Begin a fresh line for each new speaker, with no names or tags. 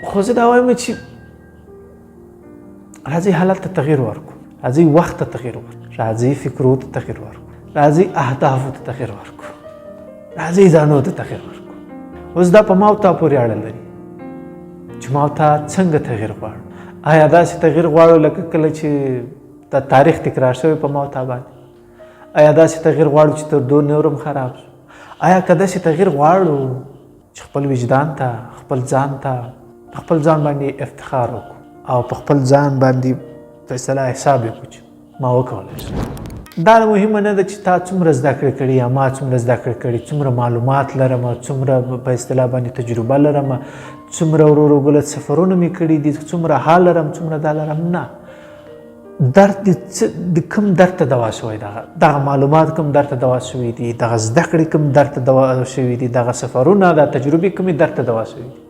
خو زه دا وایم چې راځئ حالت ته تغییر ورکړو، راځئ وخت ته تغییر ورکړو، راځئ فکرو ته تغییر ورکړو، راځئ اهدافو ته تغییر ورکړو، راځئ ځانو ته تغییر ورکړو. اوس دا په ما او تا پورې اړه لري چې ما او تا څنګه تغییر غواړو. آیا داسې تغییر غواړو لکه کله چې د تاریخ تکرار شوی په ما او تا باندې؟ آیا داسې تغییر غواړو چې تر دو نورم خراب شو؟ آیا که داسې تغییر غواړو چې خپل وجدان ته، خپل ځان ته، په خپل ځان باندې افتخار وکړو او په خپل ځان باندې فیصله حساب وکړو چې ما وکولی شم؟ دا مهمه نه ده چې تا څومره زده کړې کړي یا ما څومره زده کړې کړي، څومره معلومات لرم، څومره په اصطلاح باندې تجربه لرم، څومره ورو غلط سفرونه مې کړي دي، څومره حال لرم، څومره دا لرم. نه، درد د کوم درد ته دوا شوی، دغه معلومات کوم درد ته دوا شوي دي، دغه زده کړې کوم درد ته دوا شوي دي، دغه سفرونه، دا تجربې کومې درد ته دوا شوي دي.